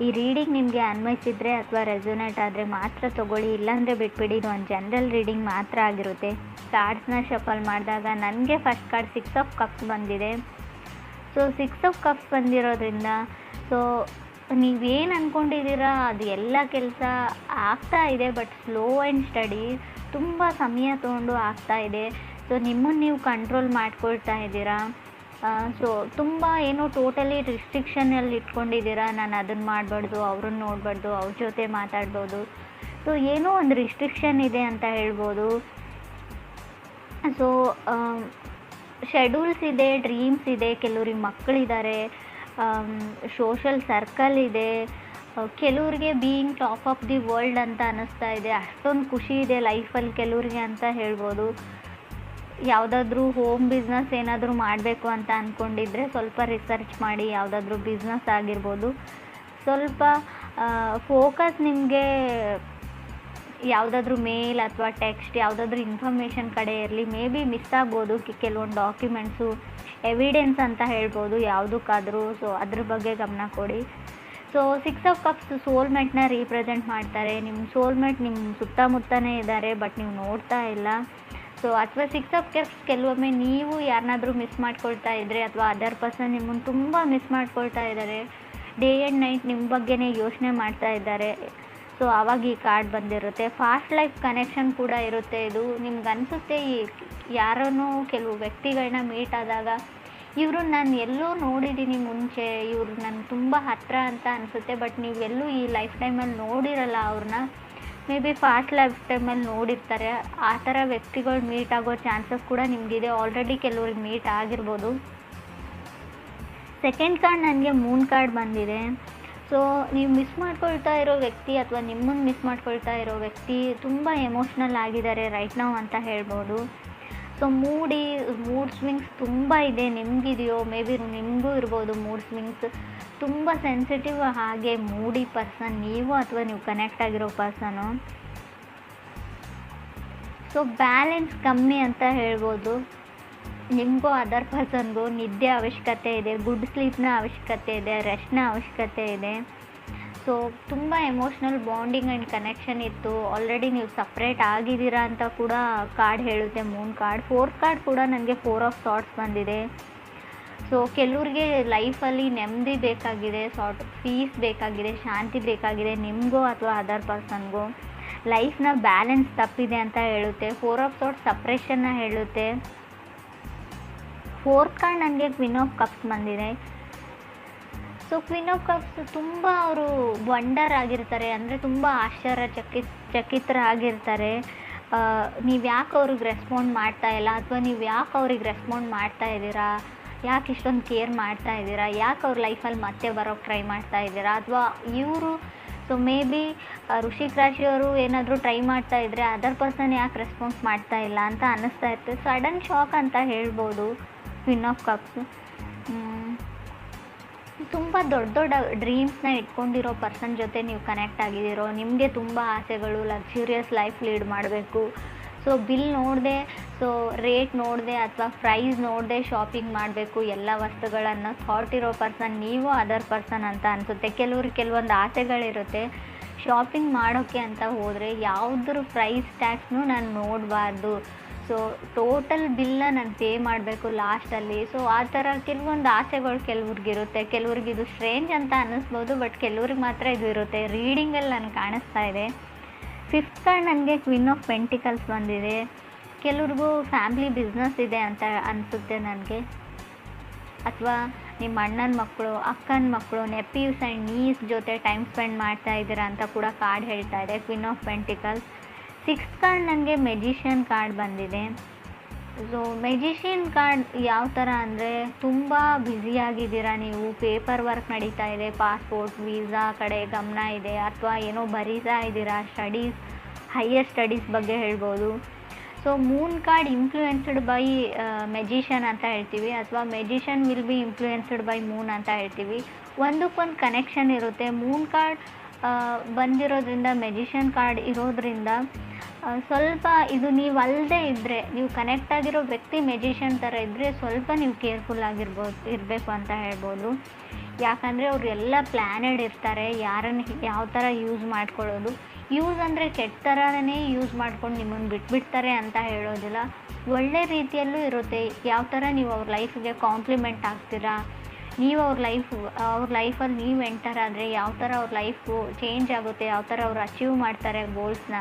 ಈ ರೀಡಿಂಗ್ ನಿಮಗೆ ಅನ್ವಯಿಸಿದರೆ ಅಥವಾ ರೆಸೊನೇಟ್ ಆದರೆ ಮಾತ್ರ ತೊಗೊಳ್ಳಿ, ಇಲ್ಲಾಂದರೆ ಬಿಟ್ಬಿಡಿ. ಇದು ಒಂದು ಜನರಲ್ ರೀಡಿಂಗ್ ಮಾತ್ರ ಆಗಿರುತ್ತೆ. ಕಾರ್ಡ್ಸ್ನ ಶಫಲ್ ಮಾಡಿದಾಗ ನನಗೆ ಫಸ್ಟ್ ಕಾರ್ಡ್ 6 ಆಫ್ ಕಪ್ಸ್ ಬಂದಿದೆ. ಸೊ 6 ಆಫ್ ಕಪ್ಸ್ ಬಂದಿರೋದ್ರಿಂದ ಸೊ ನೀವೇನು ಅಂದ್ಕೊಂಡಿದ್ದೀರಾ ಅದು ಎಲ್ಲ ಕೆಲಸ ಆಗ್ತಾ ಇದೆ, ಬಟ್ ಸ್ಲೋ ಆ್ಯಂಡ್ ಸ್ಟಡಿ, ತುಂಬ ಸಮಯ ತೊಗೊಂಡು ಆಗ್ತಾ ಇದೆ. ಸೊ ನಿಮ್ಮನ್ನು ನೀವು ಕಂಟ್ರೋಲ್ ಮಾಡ್ಕೊಳ್ತಾ ಇದ್ದೀರಾ. ಸೊ ತುಂಬ ಏನೋ ಟೋಟಲಿ ರಿಸ್ಟ್ರಿಕ್ಷನಲ್ಲಿ ಇಟ್ಕೊಂಡಿದ್ದೀರಾ. ನಾನು ಅದನ್ನು ಮಾಡಬಾರ್ದು, ಅವ್ರನ್ನ ನೋಡಬಾರ್ದು, ಅವ್ರ ಜೊತೆ ಮಾತಾಡ್ಬೋದು. ಸೊ ಏನೋ ಒಂದು ರಿಸ್ಟ್ರಿಕ್ಷನ್ ಇದೆ ಅಂತ ಹೇಳ್ಬೋದು. ಸೊ ಶೆಡ್ಯೂಲ್ಸ್ ಇದೆ, ಡ್ರೀಮ್ಸ್ ಇದೆ, ಕೆಲವ್ರಿಗೆ ಮಕ್ಕಳಿದ್ದಾರೆ, ಸೋಷಲ್ ಸರ್ಕಲ್ ಇದೆ, ಕೆಲವ್ರಿಗೆ being top of the world ಅಂತ ಅನ್ನಿಸ್ತಾ ಇದೆ. ಅಷ್ಟೊಂದು ಖುಷಿ ಇದೆ ಲೈಫಲ್ಲಿ ಕೆಲವ್ರಿಗೆ ಅಂತ ಹೇಳ್ಬೋದು. ಯಾವುದಾದ್ರೂ ಹೋಮ್ ಬಿಸ್ನೆಸ್ ಏನಾದರೂ ಮಾಡಬೇಕು ಅಂತ ಅಂದ್ಕೊಂಡಿದ್ರೆ ಸ್ವಲ್ಪ ರಿಸರ್ಚ್ ಮಾಡಿ. ಯಾವುದಾದ್ರೂ ಬಿಸ್ನೆಸ್ ಆಗಿರ್ಬೋದು, ಸ್ವಲ್ಪ ಫೋಕಸ್ ನಿಮಗೆ ಯಾವುದಾದ್ರೂ ಮೇಲ್ ಅಥವಾ ಟೆಕ್ಸ್ಟ್ ಯಾವುದಾದ್ರೂ ಇನ್ಫಾರ್ಮೇಷನ್ ಕಡೆ ಇರಲಿ. ಮೇ ಬಿ ಮಿಸ್ ಆಗ್ಬೋದು ಕೆಲವೊಂದು ಡಾಕ್ಯುಮೆಂಟ್ಸು, ಎವಿಡೆನ್ಸ್ ಅಂತ ಹೇಳ್ಬೋದು ಯಾವುದಕ್ಕಾದರೂ. ಸೊ ಅದ್ರ ಬಗ್ಗೆ ಗಮನ ಕೊಡಿ. ಸೊ 6 ಆಫ್ ಕಪ್ಸ್ ಸೋಲ್ಮೇಟ್ನ ರೀಪ್ರೆಸೆಂಟ್ ಮಾಡ್ತಾರೆ. ನಿಮ್ಮ ಸೋಲ್ಮೇಟ್ ನಿಮ್ಮ ಸುತ್ತಮುತ್ತನೇ ಇದ್ದಾರೆ, ಬಟ್ ನೀವು ನೋಡ್ತಾ ಇಲ್ಲ. ಸೊ ಅಥವಾ 6 ಆಫ್ ಕಪ್ಸ್ ಕೆಲವೊಮ್ಮೆ ನೀವು ಯಾರನ್ನಾದರೂ ಮಿಸ್ ಮಾಡ್ಕೊಳ್ತಾ ಇದ್ದರೆ ಅಥವಾ ಅದರ್ ಪರ್ಸನ್ ನಿಮ್ಮನ್ನು ತುಂಬ ಮಿಸ್ ಮಾಡ್ಕೊಳ್ತಾ ಇದ್ದಾರೆ, ಡೇ ಆ್ಯಂಡ್ ನೈಟ್ ನಿಮ್ಮ ಬಗ್ಗೆನೇ ಯೋಚನೆ ಮಾಡ್ತಾ ಇದ್ದಾರೆ. ಸೊ ಆವಾಗ ಈ ಕಾರ್ಡ್ ಬಂದಿರುತ್ತೆ. ಫಾಸ್ಟ್ ಲೈಫ್ ಕನೆಕ್ಷನ್ ಕೂಡ ಇರುತ್ತೆ. ಇದು ನಿಮ್ಗೆ ಅನಿಸುತ್ತೆ ಈ ಯಾರನ್ನೋ ಕೆಲವು ವ್ಯಕ್ತಿಗಳನ್ನ ಮೀಟ್ ಆದಾಗ ಇವರು ನಾನು ಎಲ್ಲೋ ನೋಡಿದ್ದೀನಿ ಮುಂಚೆ, ಇವರು ನನಗೆ ತುಂಬ ಹತ್ತಿರ ಅಂತ ಅನಿಸುತ್ತೆ, ಬಟ್ ನೀವೆಲ್ಲೂ ಈ ಲೈಫ್ ಟೈಮಲ್ಲಿ ನೋಡಿರಲ್ಲ ಅವ್ರನ್ನ. ಮೇ ಬಿ ಫಾಸ್ಟ್ ಲೈಫ್ ಟೈಮಲ್ಲಿ ನೋಡಿರ್ತಾರೆ. ಆ ಥರ ವ್ಯಕ್ತಿಗಳು ಮೀಟ್ ಆಗೋ ಚಾನ್ಸಸ್ ಕೂಡ ನಿಮಗಿದೆ. ಆಲ್ರೆಡಿ ಕೆಲವ್ರಿಗೆ ಮೀಟ್ ಆಗಿರ್ಬೋದು. ಸೆಕೆಂಡ್ ಕಾರ್ಡ್ ನನಗೆ ಮೂನ್ ಕಾರ್ಡ್ ಬಂದಿದೆ. ಸೊ ನೀವು ಮಿಸ್ ಮಾಡ್ಕೊಳ್ತಾ ಇರೋ ವ್ಯಕ್ತಿ ಅಥವಾ ನಿಮ್ಮನ್ನು ಮಿಸ್ ಮಾಡ್ಕೊಳ್ತಾ ಇರೋ ವ್ಯಕ್ತಿ ತುಂಬ ಎಮೋಷ್ನಲ್ ಆಗಿದ್ದಾರೆ ರೈಟ್ ನಾವು ಅಂತ ಹೇಳ್ಬೋದು. ಸೊ ಮೂಡ್ ಸ್ವಿಂಗ್ಸ್ ತುಂಬ ಇದೆ. ನಿಮಗಿದೆಯೋ, ಮೇ ಬಿ ನಿಮಗೂ ಇರ್ಬೋದು ಮೂಡ್ ಸ್ವಿಂಗ್ಸ್. ತುಂಬ ಸೆನ್ಸಿಟಿವ್ ಹಾಗೆ ಮೂಡಿ ಪರ್ಸನ್ ನೀವು ಅಥವಾ ನೀವು ಕನೆಕ್ಟ್ ಆಗಿರೋ ಪರ್ಸನು. ಸೊ ಬ್ಯಾಲೆನ್ಸ್ ಕಮ್ಮಿ ಅಂತ ಹೇಳ್ಬೋದು. ನಿಮಗೂ ಅದರ್ ಪರ್ಸನ್ಗೂ ನಿದ್ದೆ ಅವಶ್ಯಕತೆ ಇದೆ, ಗುಡ್ ಸ್ಲೀಪ್ನ ಅವಶ್ಯಕತೆ ಇದೆ, ರೆಸ್ಟ್ನ ಅವಶ್ಯಕತೆ ಇದೆ. ಸೊ ತುಂಬ ಎಮೋಷ್ನಲ್ ಬಾಂಡಿಂಗ್ ಆ್ಯಂಡ್ ಕನೆಕ್ಷನ್ ಇತ್ತು. ಆಲ್ರೆಡಿ ನೀವು ಸಪ್ರೇಟ್ ಆಗಿದ್ದೀರಾ ಅಂತ ಕೂಡ ಕಾರ್ಡ್ ಹೇಳುತ್ತೆ ಮೂನ್ ಕಾರ್ಡ್. 4th ಕಾರ್ಡ್ ಕೂಡ ನನಗೆ 4 ಆಫ್ ಥಾಟ್ಸ್ ಬಂದಿದೆ. ಸೊ ಕೆಲವ್ರಿಗೆ ಲೈಫಲ್ಲಿ ನೆಮ್ಮದಿ ಬೇಕಾಗಿದೆ, ಪೀಸ್ ಬೇಕಾಗಿದೆ, ಶಾಂತಿ ಬೇಕಾಗಿದೆ, ನಿಮಗೋ ಅಥವಾ ಅದರ್ ಪರ್ಸನ್ಗೋ. ಲೈಫ್ನ ಬ್ಯಾಲೆನ್ಸ್ ತಪ್ಪಿದೆ ಅಂತ ಹೇಳುತ್ತೆ. 4 ಆಫ್ ಥಾಟ್ಸ್ ಸಪ್ರೇಷನ್ನ ಹೇಳುತ್ತೆ. 4th ಕಾರ್ಡ್ ನನಗೆ ಕ್ವೀನ್ ಆಫ್ ಕಪ್ಸ್ ಬಂದಿದೆ. ಸೊ ಕ್ವೀನ್ ಆಫ್ ಕಪ್ಸ್ ತುಂಬ ಅವರು ವಂಡರ್ ಆಗಿರ್ತಾರೆ, ಅಂದರೆ ತುಂಬ ಚಕಿತರಾಗಿರ್ತಾರೆ. ನೀವು ಯಾಕೆ ಅವ್ರಿಗೆ ರೆಸ್ಪಾಂಡ್ ಮಾಡ್ತಾ ಇಲ್ಲ, ಅಥವಾ ನೀವು ಯಾಕೆ ಅವ್ರಿಗೆ ರೆಸ್ಪಾಂಡ್ ಮಾಡ್ತಾ ಇದ್ದೀರಾ, ಯಾಕೆ ಇಷ್ಟೊಂದು ಕೇರ್ ಮಾಡ್ತಾ ಇದ್ದೀರಾ, ಯಾಕೆ ಅವ್ರ ಲೈಫಲ್ಲಿ ಮತ್ತೆ ಬರೋಕ್ಕೆ ಟ್ರೈ ಮಾಡ್ತಾ ಇದ್ದೀರಾ, ಅಥವಾ ಇವರು ಸೊ ಮೇ ಬಿ ವೃಶ್ಚಿಕ ರಾಶಿಯವರು ಏನಾದರೂ ಟ್ರೈ ಮಾಡ್ತಾ ಇದ್ದರೆ ಅದರ್ ಪರ್ಸನ್ ಯಾಕೆ ರೆಸ್ಪಾನ್ಸ್ ಮಾಡ್ತಾ ಇಲ್ಲ ಅಂತ ಅನ್ನಿಸ್ತಾ ಇರ್ತದೆ. ಸಡನ್ ಶಾಕ್ ಅಂತ ಹೇಳ್ಬೋದು ಕ್ವೀನ್ ಆಫ್ ಕಪ್ಸ್. ತುಂಬ ದೊಡ್ಡ ಡ್ರೀಮ್ಸ್ನ ಇಟ್ಕೊಂಡಿರೋ ಪರ್ಸನ್ ಜೊತೆ ನೀವು ಕನೆಕ್ಟ್ ಆಗಿದ್ದೀರೋ. ನಿಮಗೆ ತುಂಬ ಆಸೆಗಳು, ಲಕ್ಸುರಿಯಸ್ ಲೈಫ್ ಲೀಡ್ ಮಾಡಬೇಕು. ಸೊ ಬಿಲ್ ನೋಡದೆ, ಸೊ ರೇಟ್ ನೋಡದೆ ಅಥವಾ ಪ್ರೈಸ್ ನೋಡದೆ ಶಾಪಿಂಗ್ ಮಾಡಬೇಕು ಎಲ್ಲ ವಸ್ತುಗಳನ್ನು ಥಾಟ್ ಇರೋ ಪರ್ಸನ್ ನೀವು ಅದರ್ ಪರ್ಸನ್ ಅಂತ ಅನಿಸುತ್ತೆ. ಕೆಲವೊಂದು ಆಸೆಗಳಿರುತ್ತೆ. ಶಾಪಿಂಗ್ ಮಾಡೋಕ್ಕೆ ಅಂತ ಹೋದರೆ ಯಾವುದ್ರ ಪ್ರೈಸ್ ಟ್ಯಾಕ್ಸ್ನೂ ನಾನು ನೋಡಬಾರ್ದು. ಸೊ ಟೋಟಲ್ ಬಿಲ್ನ ನಾನು ಪೇ ಮಾಡಬೇಕು ಲಾಸ್ಟಲ್ಲಿ. ಸೊ ಆ ಥರ ಕೆಲವೊಂದು ಆಸೆಗಳು ಕೆಲವ್ರಿಗಿರುತ್ತೆ. ಕೆಲವ್ರಿಗೆ ಇದು ಸ್ಟ್ರೇಂಜ್ ಅಂತ ಅನ್ನಿಸ್ಬೋದು, ಬಟ್ ಕೆಲವ್ರಿಗೆ ಮಾತ್ರ ಇದು ಇರುತ್ತೆ. ರೀಡಿಂಗಲ್ಲಿ ನನಗೆ ಕಾಣಿಸ್ತಾ ಇದೆ. 5th ಕಾರ್ಡ್ ನನಗೆ ಕ್ವೀನ್ ಆಫ್ ಪೆಂಟಿಕಲ್ಸ್ ಬಂದಿದೆ. ಕೆಲವ್ರಿಗೂ ಫ್ಯಾಮ್ಲಿ ಬಿಸ್ನೆಸ್ ಇದೆ ಅಂತ ಅನಿಸುತ್ತೆ ನನಗೆ, ಅಥವಾ ನಿಮ್ಮ ಅಣ್ಣನ ಮಕ್ಕಳು, ಅಕ್ಕನ ಮಕ್ಕಳು, ನೆಪ್ಯೂಸ್ ಆ್ಯಂಡ್ ನೀಸ್ ಜೊತೆ ಟೈಮ್ ಸ್ಪೆಂಡ್ ಮಾಡ್ತಾ ಇದ್ದೀರಾ ಅಂತ ಕೂಡ ಕಾರ್ಡ್ ಹೇಳ್ತಾ ಇದೆ queen of pentacles. 6th card ನನಗೆ ಮೆಜಿಷಿಯನ್ ಕಾರ್ಡ್ ಬಂದಿದೆ. ಸೊ ಮೆಜಿಷಿಯನ್ ಕಾರ್ಡ್ ಯಾವ ಥರ ಅಂದರೆ ತುಂಬ ಬ್ಯುಸಿಯಾಗಿದ್ದೀರಾ ನೀವು, ಪೇಪರ್ ವರ್ಕ್ ನಡೀತಾ ಇದೆ, ಪಾಸ್ಪೋರ್ಟ್ ವೀಸಾ ಕಡೆ ಗಮನ ಇದೆ, ಅಥವಾ ಏನೋ ಬರೀತಾ ಇದ್ದೀರಾ, ಹೈಯರ್ ಸ್ಟಡೀಸ್ ಬಗ್ಗೆ ಹೇಳ್ಬೋದು. So Moon card influenced by magician ಅಂತ ಹೇಳ್ತೀವಿ, ಅಥವಾ magician will be influenced by Moon ಅಂತ ಹೇಳ್ತೀವಿ. ಒಂದಕ್ಕೊಂದು ಕನೆಕ್ಷನ್ ಇರುತ್ತೆ. ಮೂನ್ ಕಾರ್ಡ್ ಬಂದಿರೋದ್ರಿಂದ, ಮೆಜಿಷಿಯನ್ ಕಾರ್ಡ್ ಇರೋದ್ರಿಂದ ಸ್ವಲ್ಪ ಇದು ನೀವು ಅಲ್ಲದೆ ಇದ್ದರೆ, ನೀವು ಕನೆಕ್ಟ್ ಆಗಿರೋ ವ್ಯಕ್ತಿ ಮೆಜಿಷಿಯನ್ ಥರ ಇದ್ದರೆ ಸ್ವಲ್ಪ ನೀವು ಕೇರ್ಫುಲ್ ಇರಬೇಕು ಅಂತ ಹೇಳ್ಬೋದು. ಯಾಕಂದರೆ ಅವರು ಎಲ್ಲ ಪ್ಲ್ಯಾನೆಡ್ ಇರ್ತಾರೆ, ಯಾರನ್ನು ಯಾವ ಥರ ಯೂಸ್ ಮಾಡ್ಕೊಳ್ಳೋದು. ಯೂಸ್ ಅಂದರೆ ಕೆಟ್ಟ ಥರನೇ ಯೂಸ್ ಮಾಡ್ಕೊಂಡು ನಿಮ್ಮನ್ನು ಬಿಟ್ಬಿಡ್ತಾರೆ ಅಂತ ಹೇಳೋದಿಲ್ಲ, ಒಳ್ಳೆ ರೀತಿಯಲ್ಲೂ ಇರುತ್ತೆ. ಯಾವ ಥರ ನೀವು ಅವ್ರ ಲೈಫಿಗೆ ಕಾಂಪ್ಲಿಮೆಂಟ್ ಆಗ್ತೀರಾ, ನೀವು ಅವ್ರ ಲೈಫಲ್ಲಿ ನೀವು ಎಂಟರ್ ಆದರೆ ಯಾವ ಥರ ಅವ್ರ ಲೈಫು ಚೇಂಜ್ ಆಗುತ್ತೆ, ಯಾವ ಥರ ಅವ್ರು ಅಚೀವ್ ಮಾಡ್ತಾರೆ ಗೋಲ್ಸ್ನ,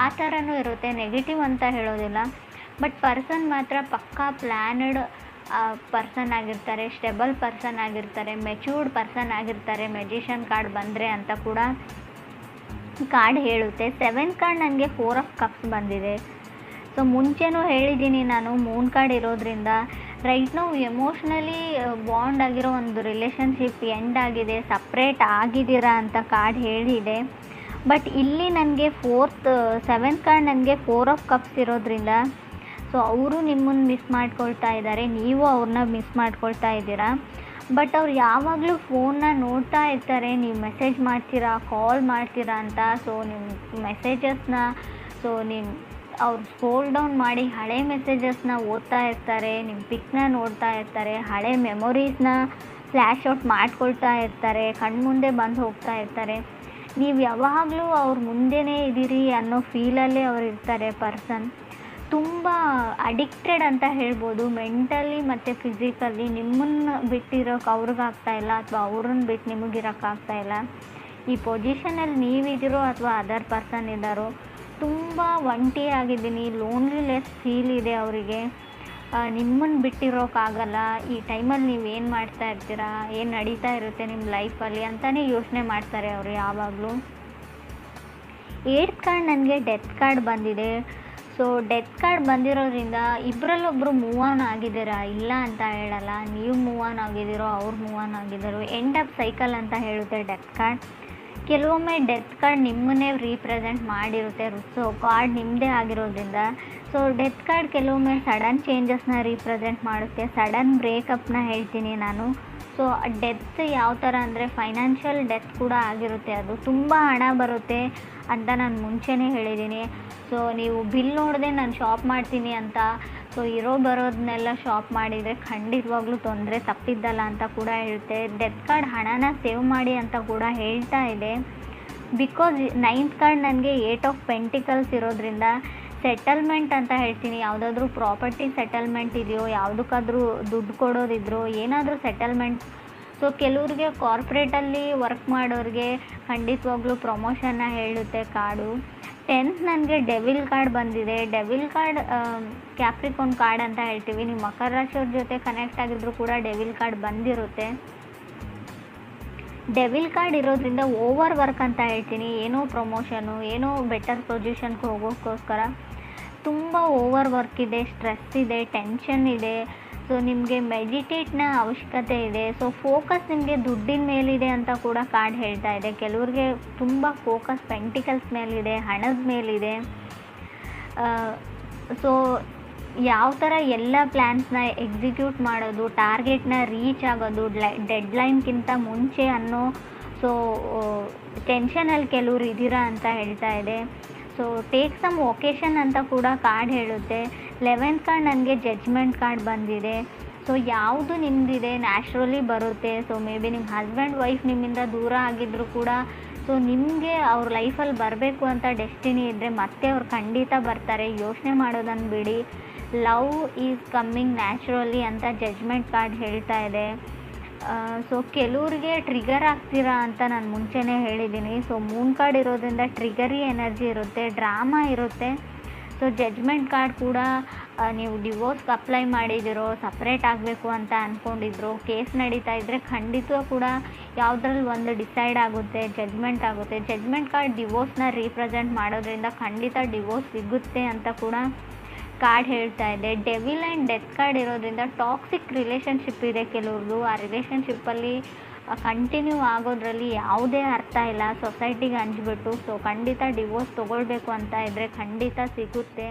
ಆ ಥರನೂ ಇರುತ್ತೆ. ನೆಗೆಟಿವ್ ಅಂತ ಹೇಳೋದಿಲ್ಲ. ಬಟ್ ಪರ್ಸನ್ ಮಾತ್ರ ಪಕ್ಕಾ ಪ್ಲ್ಯಾನಡ್ ಪರ್ಸನ್ ಆಗಿರ್ತಾರೆ, ಸ್ಟೆಬಲ್ ಪರ್ಸನ್ ಆಗಿರ್ತಾರೆ, ಮೆಚ್ಯೂರ್ಡ್ ಪರ್ಸನ್ ಆಗಿರ್ತಾರೆ ಮೆಜಿಷಿಯನ್ ಕಾರ್ಡ್ ಬಂದರೆ ಅಂತ ಕೂಡ ಕಾರ್ಡ್ ಹೇಳುತ್ತೆ. 7 ಕಾರ್ಡ್ ನನಗೆ 4 ಆಫ್ ಕಪ್ಸ್ ಬಂದಿದೆ. ಸೊ ಮುಂಚೆನೂ ಹೇಳಿದ್ದೀನಿ ನಾನು, ಮೂನ್ ಕಾರ್ಡ್ ಇರೋದ್ರಿಂದ ರೈಟ್ ನಾವು ಎಮೋಷ್ನಲಿ ಬಾಂಡ್ ಆಗಿರೋ ಒಂದು ರಿಲೇಷನ್ಶಿಪ್ ಎಂಡ್ ಆಗಿದೆ, ಸಪ್ರೇಟ್ ಆಗಿದ್ದೀರಾ ಅಂತ ಕಾರ್ಡ್ ಹೇಳಿದೆ. ಬಟ್ ಇಲ್ಲಿ ನನಗೆ 7th ಕಾರ್ಡ್ ನನಗೆ 4 ಆಫ್ ಕಪ್ಸ್ ಇರೋದ್ರಿಂದ ಸೊ ಅವರು ನಿಮ್ಮನ್ನು ಮಿಸ್ ಮಾಡ್ಕೊಳ್ತಾ ಇದ್ದಾರೆ, ನೀವು ಅವ್ರನ್ನ ಮಿಸ್ ಮಾಡ್ಕೊಳ್ತಾ ಇದ್ದೀರಾ. ಬಟ್ ಅವ್ರು ಯಾವಾಗಲೂ ಫೋನ್ನ ನೋಡ್ತಾ ಇರ್ತಾರೆ, ನೀವು ಮೆಸೇಜ್ ಮಾಡ್ತೀರಾ, ಕಾಲ್ ಮಾಡ್ತೀರಾ ಅಂತ. ಸೊ ನಿಮ್ಮ ಮೆಸೇಜಸ್ನ ಅವ್ರು ಸ್ಕ್ರೋಲ್ ಡೌನ್ ಮಾಡಿ ಹಳೆ ಮೆಸೇಜಸ್ನ ಓದ್ತಾ ಇರ್ತಾರೆ, ನಿಮ್ಮ ಪಿಕ್ನ ನೋಡ್ತಾ ಇರ್ತಾರೆ, ಹಳೆ ಮೆಮೊರೀಸ್ನ ಫ್ಲ್ಯಾಶ್ ಔಟ್ ಮಾಡ್ಕೊಳ್ತಾ ಇರ್ತಾರೆ, ಕಣ್ಮುಂದೆ ಬಂದು ಹೋಗ್ತಾ ಇರ್ತಾರೆ. ನೀವು ಯಾವಾಗಲೂ ಅವ್ರ ಮುಂದೆನೇ ಇದ್ದೀರಿ ಅನ್ನೋ ಫೀಲಲ್ಲೇ ಅವ್ರು ಇರ್ತಾರೆ. ಪರ್ಸನ್ ತುಂಬ ಅಡಿಕ್ಟೆಡ್ ಅಂತ ಹೇಳ್ಬೋದು, ಮೆಂಟಲಿ ಮತ್ತು ಫಿಸಿಕಲಿ. ನಿಮ್ಮನ್ನು ಬಿಟ್ಟಿರೋಕೆ ಅವ್ರಿಗಾಗ್ತಾಯಿಲ್ಲ, ಅಥವಾ ಅವ್ರನ್ನ ಬಿಟ್ಟು ನಿಮಗಿರೋಕ್ಕಾಗ್ತಾಯಿಲ್ಲ. ಈ ಪೊಸಿಷನಲ್ಲಿ ನೀವಿದ್ದೀರೋ ಅಥವಾ ಅದರ್ ಪರ್ಸನ್ ಇದ್ದಾರೋ, ತುಂಬ ಒಂಟಿ ಆಗಿದ್ದೀನಿ, ಲೋನ್ಲಿನೆಸ್ ಫೀಲ್ ಇದೆ ಅವರಿಗೆ, ನಿಮ್ಮನ್ನು ಬಿಟ್ಟಿರೋಕ್ಕಾಗಲ್ಲ. ಈ ಟೈಮಲ್ಲಿ ನೀವು ಏನು ಮಾಡ್ತಾ ಇರ್ತೀರಾ, ಏನು ನಡೀತಾ ಇರುತ್ತೆ ನಿಮ್ಮ ಲೈಫಲ್ಲಿ ಅಂತಲೇ ಯೋಚನೆ ಮಾಡ್ತಾರೆ ಅವರು ಯಾವಾಗಲೂ. 8th ಕಾರ್ಡ್ ನನಗೆ ಡೆತ್ ಕಾರ್ಡ್ ಬಂದಿದೆ. ಸೊ ಡೆತ್ ಕಾರ್ಡ್ ಬಂದಿರೋದ್ರಿಂದ ಇಬ್ಬರಲ್ಲೊಬ್ಬರು ಮೂವ್ ಆನ್ ಆಗಿದ್ದೀರಾ, ಇಲ್ಲ ಅಂತ ಹೇಳಲ್ಲ. ನೀವು ಮೂವ್ ಆನ್ ಆಗಿದ್ದೀರೋ, ಅವ್ರು ಮೂವ್ ಆನ್ ಆಗಿದ್ದಾರೋ, ಎಂಡ್ ಆಫ್ ಸೈಕಲ್ ಅಂತ ಹೇಳುತ್ತೆ ಡೆತ್ ಕಾರ್ಡ್. ಕೆಲವೊಮ್ಮೆ ಡೆತ್ ಕಾರ್ಡ್ ನಿಮ್ಮನ್ನೇ ರೀಪ್ರೆಸೆಂಟ್ ಮಾಡಿರುತ್ತೆ. ಸೊ ಕಾರ್ಡ್ ನಿಮ್ಮದೇ ಆಗಿರೋದ್ರಿಂದ ಸೊ ಡೆತ್ ಕಾರ್ಡ್ ಕೆಲವೊಮ್ಮೆ ಸಡನ್ ಚೇಂಜಸ್ನ ರೀಪ್ರೆಸೆಂಟ್ ಮಾಡುತ್ತೆ, ಸಡನ್ ಬ್ರೇಕಪ್ನ ಹೇಳ್ತೀನಿ ನಾನು. ಸೊ ಡೆತ್ ಯಾವ ಥರ ಅಂದರೆ ಫೈನಾನ್ಷಿಯಲ್ ಡೆತ್ ಕೂಡ ಆಗಿರುತ್ತೆ, ಅದು ತುಂಬ ಹಣ ಬರುತ್ತೆ ಅಂತ ನಾನು ಮುಂಚೆನೇ ಹೇಳಿದ್ದೀನಿ. ಸೊ ನೀವು ಬಿಲ್ ನೋಡದೆ ನಾನು ಶಾಪ್ ಮಾಡ್ತೀನಿ ಅಂತ ಸೊ ಬರೋದನ್ನೆಲ್ಲ ಶಾಪ್ ಮಾಡಿದರೆ ಖಂಡಿತವಾಗ್ಲೂ ತೊಂದರೆ ತಪ್ಪಿದ್ದಲ್ಲ ಅಂತ ಕೂಡ ಹೇಳುತ್ತೆ. ಡೆತ್ ಕಾರ್ಡ್ ಹಣನ ಸೇವ್ ಮಾಡಿ ಅಂತ ಕೂಡ ಹೇಳ್ತಾ ಇದೆ. ಬಿಕಾಸ್ 9th ಕಾರ್ಡ್ ನನಗೆ 8 ಆಫ್ ಪೆಂಟಿಕಲ್ಸ್ ಇರೋದ್ರಿಂದ ಸೆಟಲ್ಮೆಂಟ್ ಅಂತ ಹೇಳ್ತೀನಿ. ಯಾವುದಾದ್ರೂ ಪ್ರಾಪರ್ಟಿ ಸೆಟಲ್ಮೆಂಟ್ ಇದೆಯೋ, ಯಾವುದಕ್ಕಾದ್ರೂ ದುಡ್ಡು ಕೊಡೋದಿದ್ರು, ಏನಾದರೂ ಸೆಟಲ್ಮೆಂಟ್. ಸೊ ಕೆಲವ್ರಿಗೆ ಕಾರ್ಪೊರೇಟಲ್ಲಿ ವರ್ಕ್ ಮಾಡೋರಿಗೆ ಖಂಡಿತವಾಗ್ಲೂ ಪ್ರಮೋಷನ್ನ ಹೇಳುತ್ತೆ ಕಾರ್ಡು. 10th ನನಗೆ ಡೆವಿಲ್ ಕಾರ್ಡ್ ಬಂದಿದೆ. ಡೆವಿಲ್ ಕಾರ್ಡ್ ಕ್ಯಾಪ್ರಿಕಾನ್ ಕಾರ್ಡ್ ಅಂತ ಹೇಳ್ತೀವಿ. ನೀವು ಮಕರ ರಾಶಿಯವ್ರ ಜೊತೆ ಕನೆಕ್ಟ್ ಆಗಿದ್ರು ಕೂಡ ಡೆವಿಲ್ ಕಾರ್ಡ್ ಬಂದಿರುತ್ತೆ. ಡೆವಿಲ್ ಕಾರ್ಡ್ ಇರೋದ್ರಿಂದ ಓವರ್ ವರ್ಕ್ ಅಂತ ಹೇಳ್ತೀನಿ. ಏನೋ ಪ್ರಮೋಷನು, ಏನೋ ಬೆಟರ್ ಪೊಸಿಷನ್ಗೆ ಹೋಗೋಕ್ಕೋಸ್ಕರ ತುಂಬ ಓವರ್ ವರ್ಕ್ ಇದೆ, ಸ್ಟ್ರೆಸ್ ಇದೆ, ಟೆನ್ಷನ್ ಇದೆ. ಸೊ ನಿಮಗೆ ಮೆಡಿಟೇಟ್ನ ಅವಶ್ಯಕತೆ ಇದೆ. ಸೊ ಫೋಕಸ್ ನಿಮಗೆ ದುಡ್ಡಿನ ಮೇಲಿದೆ ಅಂತ ಕೂಡ ಕಾರ್ಡ್ ಹೇಳ್ತಾ ಇದೆ. ಕೆಲವ್ರಿಗೆ ತುಂಬ ಫೋಕಸ್ ಪೆಂಟಿಕಲ್ಸ್ ಮೇಲಿದೆ, ಹಣದ ಮೇಲಿದೆ. ಸೊ ಯಾವ ಥರ ಎಲ್ಲ ಪ್ಲ್ಯಾನ್ಸ್ನ ಎಕ್ಸಿಕ್ಯೂಟ್ ಮಾಡೋದು, ಟಾರ್ಗೆಟ್ನ ರೀಚ್ ಆಗೋದು ಡೆಡ್ಲೈನ್ಗಿಂತ ಮುಂಚೆ ಅನ್ನೋ ಸೊ ಟೆನ್ಷನಲ್ಲಿ ಕೆಲವ್ರು ಇದ್ದೀರಾ ಅಂತ ಹೇಳ್ತಾ ಇದೆ. ಸೊ ಟೇಕ್ ಸಮ್ ಒಕೇಶನ್ ಅಂತ ಕೂಡ ಕಾರ್ಡ್ ಹೇಳುತ್ತೆ. 11th ಕಾರ್ಡ್ ನನಗೆ ಜಡ್ಜ್ಮೆಂಟ್ ಕಾರ್ಡ್ ಬಂದಿದೆ. ಸೊ ಯಾವುದು ನಿಮ್ಮದಿದೆ ನ್ಯಾಚುರಲಿ ಬರುತ್ತೆ. ಸೊ ಮೇ ಬಿ ನಿಮ್ಮ ಹಸ್ಬೆಂಡ್ ವೈಫ್ ನಿಮ್ಮಿಂದ ದೂರ ಆಗಿದ್ದರೂ ಕೂಡ ಸೊ ನಿಮಗೆ ಅವ್ರ ಲೈಫಲ್ಲಿ ಬರಬೇಕು ಅಂತ ಡೆಸ್ಟಿನಿ ಇದ್ದರೆ ಮತ್ತೆ ಅವ್ರು ಖಂಡಿತ ಬರ್ತಾರೆ, ಯೋಚನೆ ಮಾಡೋದನ್ನು ಬಿಡಿ. ಲವ್ ಈಸ್ ಕಮ್ಮಿಂಗ್ ನ್ಯಾಚುರಲಿ ಅಂತ ಜಡ್ಜ್ಮೆಂಟ್ ಕಾರ್ಡ್ ಹೇಳ್ತಾ ಇದೆ. ಸೊ ಕೆಲವ್ರಿಗೆ ಟ್ರಿಗರ್ ಆಗ್ತೀರಾ ಅಂತ ನಾನು ಮುಂಚೆನೇ ಹೇಳಿದ್ದೀನಿ. ಸೊ ಮೂನ್ ಕಾರ್ಡ್ ಇರೋದ್ರಿಂದ ಟ್ರಿಗರಿ ಎನರ್ಜಿ ಇರುತ್ತೆ, ಡ್ರಾಮಾ ಇರುತ್ತೆ. ಸೊ ಜಡ್ಜ್ಮೆಂಟ್ ಕಾರ್ಡ್ ಕೂಡ ನೀವು ಡಿವೋರ್ಸ್ಗೆ ಅಪ್ಲೈ ಮಾಡಿದಿರೋ, ಸಪ್ರೇಟ್ ಆಗಬೇಕು ಅಂತ ಅಂದ್ಕೊಂಡಿದ್ರು, ಕೇಸ್ ನಡೀತಾ ಇದ್ದರೆ ಖಂಡಿತ ಕೂಡ ಯಾವುದ್ರಲ್ಲಿ ಒಂದು ಡಿಸೈಡ್ ಆಗುತ್ತೆ, ಜಡ್ಜ್ಮೆಂಟ್ ಆಗುತ್ತೆ. ಜಡ್ಜ್ಮೆಂಟ್ ಕಾರ್ಡ್ ಡಿವೋರ್ಸ್ನ ರೀಪ್ರೆಸೆಂಟ್ ಮಾಡೋದ್ರಿಂದ ಖಂಡಿತ ಡಿವೋರ್ಸ್ ಸಿಗುತ್ತೆ ಅಂತ ಕೂಡ ಕಾರ್ಡ್ ಹೇಳ್ತಾ ಇದೆ. ಡೆವಿಲ್ ಆ್ಯಂಡ್ ಡೆತ್ ಕಾರ್ಡ್ ಇರೋದ್ರಿಂದ ಟಾಕ್ಸಿಕ್ ರಿಲೇಷನ್ಶಿಪ್ ಇದೆ ಕೆಲವ್ರದ್ದು. ಆ ರಿಲೇಷನ್ಶಿಪ್ಪಲ್ಲಿ ಕಂಟಿನ್ಯೂ ಆಗೋದ್ರಲ್ಲಿ ಯಾವುದೇ ಅರ್ಥ ಇಲ್ಲ, ಸೊಸೈಟಿಗೆ ಹಂಚ್ಬಿಟ್ಟು. ಸೊ ಖಂಡಿತ ಡಿವೋರ್ಸ್ ತೊಗೊಳ್ಬೇಕು ಅಂತ ಇದ್ದರೆ ಖಂಡಿತ ಸಿಗುತ್ತೆ.